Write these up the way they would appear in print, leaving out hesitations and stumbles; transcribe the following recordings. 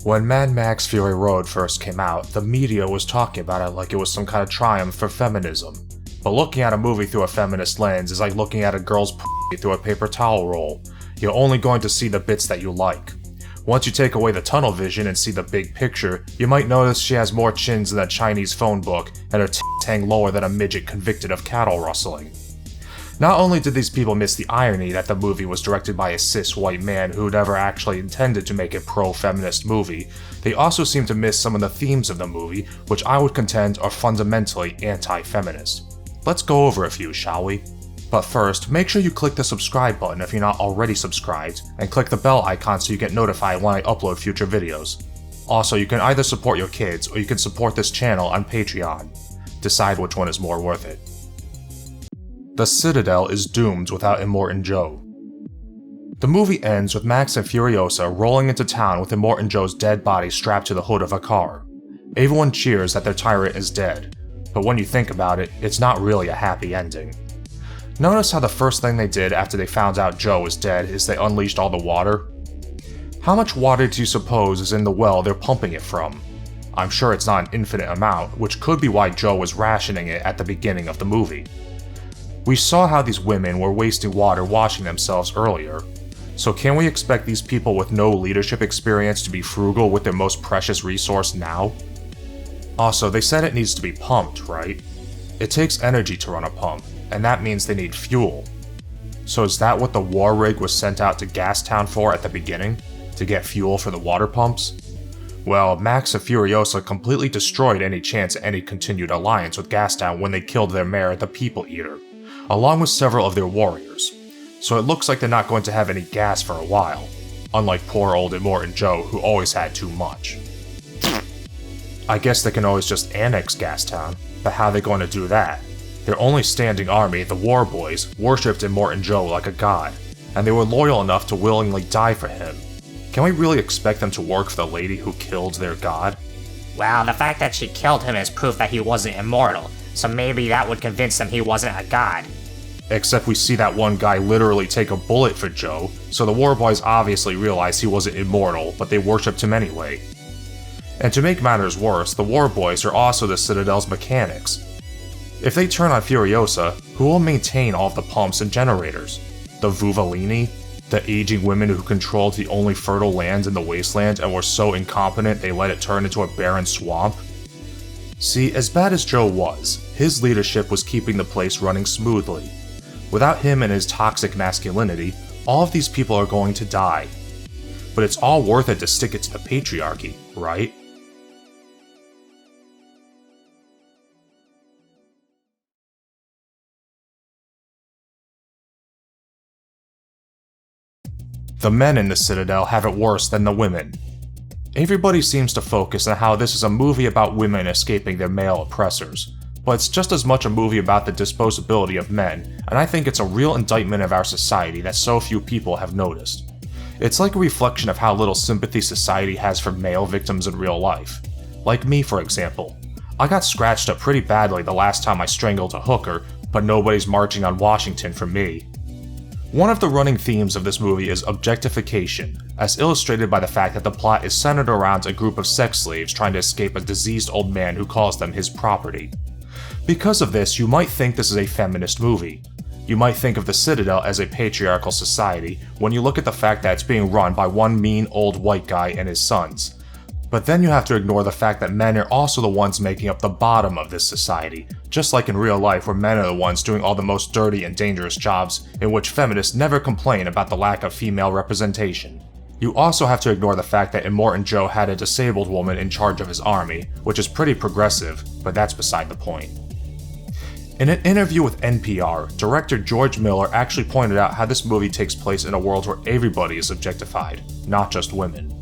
When Mad Max Fury Road first came out, the media was talking about it like it was some kind of triumph for feminism. But looking at a movie through a feminist lens is like looking at a girl's p*** through a paper towel roll. You're only going to see the bits that you like. Once you take away the tunnel vision and see the big picture, you might notice she has more chins than a Chinese phone book and her tits hang lower than a midget convicted of cattle rustling. Not only did these people miss the irony that the movie was directed by a cis white man who never actually intended to make a pro-feminist movie, they also seem to miss some of the themes of the movie, which I would contend are fundamentally anti-feminist. Let's go over a few, shall we? But first, make sure you click the subscribe button if you're not already subscribed, and click the bell icon so you get notified when I upload future videos. Also, you can either support your kids, or you can support this channel on Patreon. Decide which one is more worth it. The Citadel is doomed without Immortan Joe. The movie ends with Max and Furiosa rolling into town with Immortan Joe's dead body strapped to the hood of a car. Everyone cheers that their tyrant is dead, but when you think about it, it's not really a happy ending. Notice how the first thing they did after they found out Joe was dead is they unleashed all the water? How much water do you suppose is in the well they're pumping it from? I'm sure it's not an infinite amount, which could be why Joe was rationing it at the beginning of the movie. We saw how these women were wasting water washing themselves earlier, so can we expect these people with no leadership experience to be frugal with their most precious resource now? Also, they said it needs to be pumped, right? It takes energy to run a pump, and that means they need fuel. So is that what the war rig was sent out to Gastown for at the beginning? To get fuel for the water pumps? Well, Max and Furiosa completely destroyed any chance at any continued alliance with Gastown when they killed their mayor, the People Eater, along with several of their warriors, so it looks like they're not going to have any gas for a while, unlike poor old Immortan Joe who always had too much. I guess they can always just annex Gastown, but how are they going to do that? Their only standing army, the War Boys, worshipped Immortan Joe like a god, and they were loyal enough to willingly die for him. Can we really expect them to work for the lady who killed their god? Well, the fact that she killed him is proof that he wasn't immortal, so maybe that would convince them he wasn't a god. Except we see that one guy literally take a bullet for Joe, so the War Boys obviously realized he wasn't immortal, but they worshipped him anyway. And to make matters worse, the War Boys are also the Citadel's mechanics. If they turn on Furiosa, who will maintain all of the pumps and generators? The Vuvalini? The aging women who controlled the only fertile land in the wasteland and were so incompetent they let it turn into a barren swamp? See, as bad as Joe was, his leadership was keeping the place running smoothly. Without him and his toxic masculinity, all of these people are going to die. But it's all worth it to stick it to the patriarchy, right? The men in the Citadel have it worse than the women. Everybody seems to focus on how this is a movie about women escaping their male oppressors, but it's just as much a movie about the disposability of men, and I think it's a real indictment of our society that so few people have noticed. It's like a reflection of how little sympathy society has for male victims in real life. Like me, for example. I got scratched up pretty badly the last time I strangled a hooker, but nobody's marching on Washington for me. One of the running themes of this movie is objectification, as illustrated by the fact that the plot is centered around a group of sex slaves trying to escape a diseased old man who calls them his property. Because of this, you might think this is a feminist movie. You might think of the Citadel as a patriarchal society when you look at the fact that it's being run by one mean old white guy and his sons. But then you have to ignore the fact that men are also the ones making up the bottom of this society, just like in real life where men are the ones doing all the most dirty and dangerous jobs, in which feminists never complain about the lack of female representation. You also have to ignore the fact that Immortan Joe had a disabled woman in charge of his army, which is pretty progressive, but that's beside the point. In an interview with NPR, director George Miller actually pointed out how this movie takes place in a world where everybody is objectified, not just women.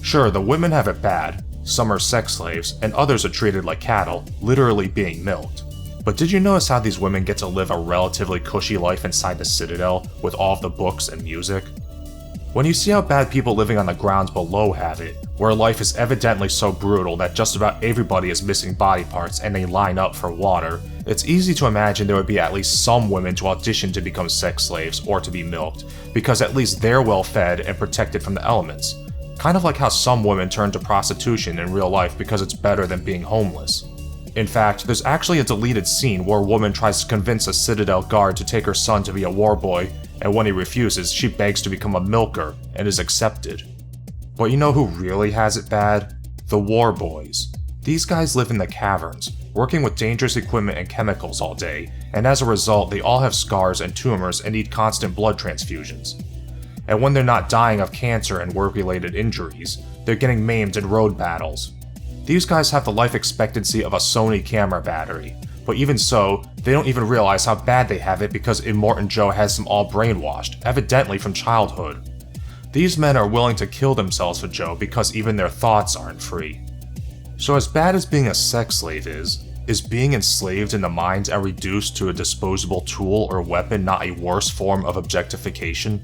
Sure, the women have it bad, some are sex slaves, and others are treated like cattle, literally being milked. But did you notice how these women get to live a relatively cushy life inside the Citadel, with all of the books and music? When you see how bad people living on the grounds below have it, where life is evidently so brutal that just about everybody is missing body parts and they line up for water, it's easy to imagine there would be at least some women to audition to become sex slaves or to be milked, because at least they're well fed and protected from the elements. kind of like how some women turn to prostitution in real life because it's better than being homeless. In fact, there's actually a deleted scene where a woman tries to convince a Citadel guard to take her son to be a war boy, and when he refuses, she begs to become a milker and is accepted. But you know who really has it bad? The war boys. These guys live in the caverns, working with dangerous equipment and chemicals all day, and as a result, they all have scars and tumors and need constant blood transfusions. And when they're not dying of cancer and work-related injuries, they're getting maimed in road battles. These guys have the life expectancy of a Sony camera battery, but even so, they don't even realize how bad they have it because Immortan Joe has them all brainwashed, evidently from childhood. These men are willing to kill themselves for Joe because even their thoughts aren't free. So as bad as being a sex slave is being enslaved in the mind and reduced to a disposable tool or weapon not a worse form of objectification?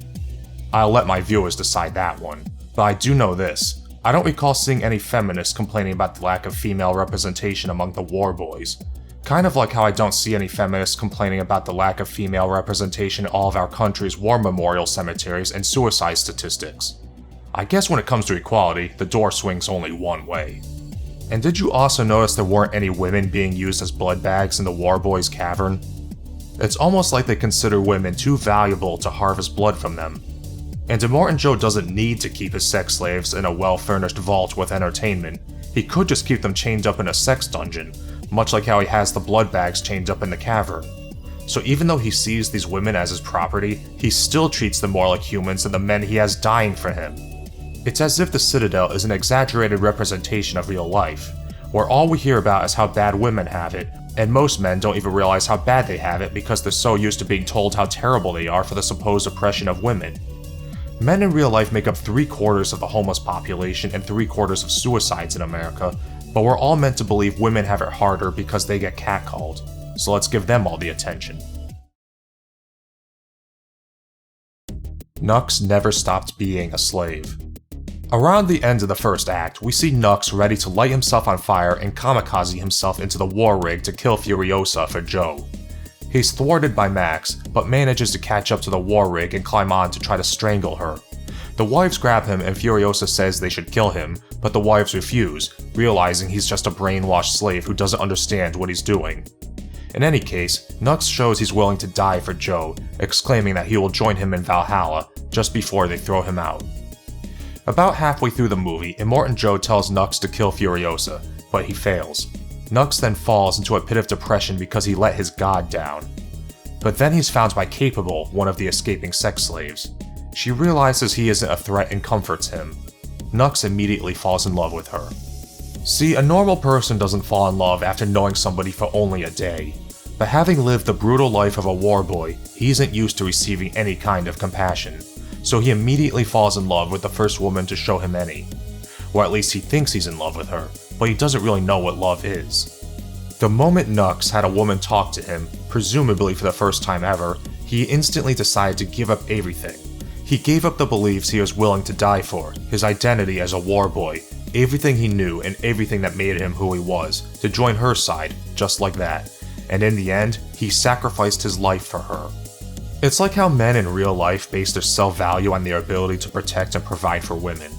I'll let my viewers decide that one, but I do know this. I don't recall seeing any feminists complaining about the lack of female representation among the war boys. Kind of like how I don't see any feminists complaining about the lack of female representation in all of our country's war memorial cemeteries and suicide statistics. I guess when it comes to equality, the door swings only one way. And did you also notice there weren't any women being used as blood bags in the war boys' cavern? It's almost like they consider women too valuable to harvest blood from them. And Immortan Joe doesn't need to keep his sex slaves in a well-furnished vault with entertainment. He could just keep them chained up in a sex dungeon, much like how he has the blood bags chained up in the cavern. So even though he sees these women as his property, he still treats them more like humans than the men he has dying for him. It's as if the Citadel is an exaggerated representation of real life, where all we hear about is how bad women have it, and most men don't even realize how bad they have it because they're so used to being told how terrible they are for the supposed oppression of women. Men in real life make up 3/4 of the homeless population and 3/4 of suicides in America, but we're all meant to believe women have it harder because they get catcalled, so let's give them all the attention. Nux never stopped being a slave. Around the end of the first act, we see Nux ready to light himself on fire and kamikaze himself into the war rig to kill Furiosa for Joe. He's thwarted by Max, but manages to catch up to the war rig and climb on to try to strangle her. The wives grab him and Furiosa says they should kill him, but the wives refuse, realizing he's just a brainwashed slave who doesn't understand what he's doing. In any case, Nux shows he's willing to die for Joe, exclaiming that he will join him in Valhalla just before they throw him out. About halfway through the movie, Immortan Joe tells Nux to kill Furiosa, but he fails. Nux then falls into a pit of depression because he let his god down. But then he's found by Capable, one of the escaping sex slaves. She realizes he isn't a threat and comforts him. Nux immediately falls in love with her. See, a normal person doesn't fall in love after knowing somebody for only a day. But having lived the brutal life of a war boy, he isn't used to receiving any kind of compassion. So he immediately falls in love with the first woman to show him any. Or at least he thinks he's in love with her, but he doesn't really know what love is. The moment Nux had a woman talk to him, presumably for the first time ever, he instantly decided to give up everything. He gave up the beliefs he was willing to die for, his identity as a war boy, everything he knew and everything that made him who he was, to join her side, just like that. And in the end, he sacrificed his life for her. It's like how men in real life base their self-value on their ability to protect and provide for women.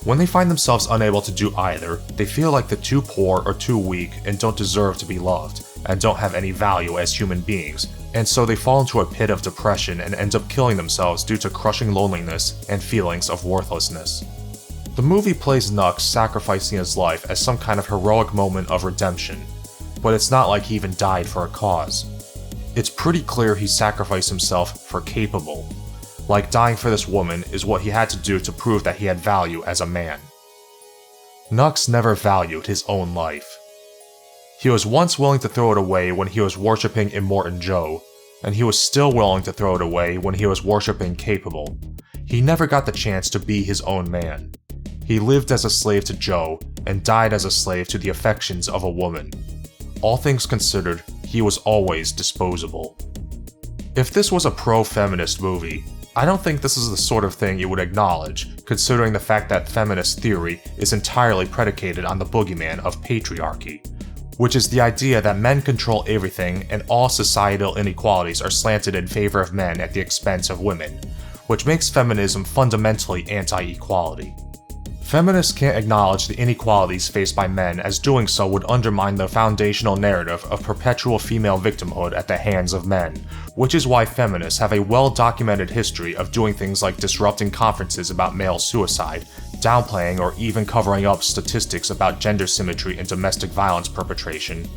When they find themselves unable to do either, they feel like they're too poor or too weak and don't deserve to be loved, and don't have any value as human beings, and so they fall into a pit of depression and end up killing themselves due to crushing loneliness and feelings of worthlessness. The movie plays Nux sacrificing his life as some kind of heroic moment of redemption, but it's not like he even died for a cause. It's pretty clear he sacrificed himself for Capable. Like dying for this woman is what he had to do to prove that he had value as a man. Nux never valued his own life. He was once willing to throw it away when he was worshipping Immortan Joe, and he was still willing to throw it away when he was worshipping Capable. He never got the chance to be his own man. He lived as a slave to Joe, and died as a slave to the affections of a woman. All things considered, he was always disposable. If this was a pro-feminist movie, I don't think this is the sort of thing you would acknowledge, considering the fact that feminist theory is entirely predicated on the boogeyman of patriarchy, which is the idea that men control everything and all societal inequalities are slanted in favor of men at the expense of women, which makes feminism fundamentally anti-equality. Feminists can't acknowledge the inequalities faced by men, as doing so would undermine the foundational narrative of perpetual female victimhood at the hands of men, which is why feminists have a well-documented history of doing things like disrupting conferences about male suicide, downplaying or even covering up statistics about gender symmetry and domestic violence perpetration,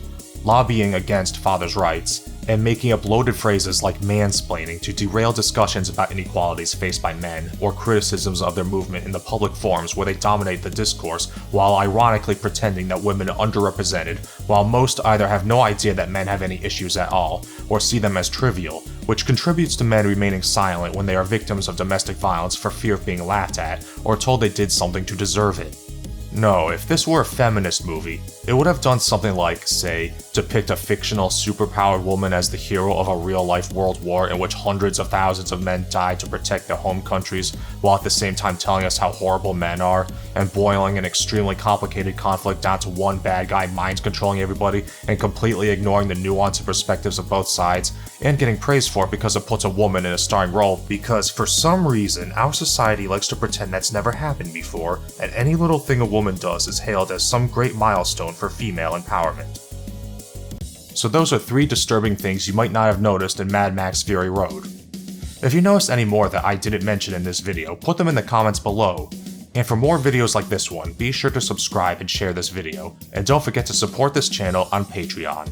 lobbying against fathers' rights, and making up loaded phrases like mansplaining to derail discussions about inequalities faced by men or criticisms of their movement in the public forums where they dominate the discourse while ironically pretending that women are underrepresented, while most either have no idea that men have any issues at all or see them as trivial, which contributes to men remaining silent when they are victims of domestic violence for fear of being laughed at or told they did something to deserve it. No, if this were a feminist movie, it would have done something like, say, depict a fictional superpowered woman as the hero of a real-life world war in which hundreds of thousands of men died to protect their home countries, while at the same time telling us how horrible men are, and boiling an extremely complicated conflict down to one bad guy mind-controlling everybody and completely ignoring the nuance and perspectives of both sides, and getting praised for it because it puts a woman in a starring role, because for some reason our society likes to pretend that's never happened before, and any little thing a woman does is hailed as some great milestone for female empowerment. So those are 3 disturbing things you might not have noticed in Mad Max Fury Road. If you noticed any more that I didn't mention in this video, put them in the comments below. And for more videos like this one, be sure to subscribe and share this video, and don't forget to support this channel on Patreon.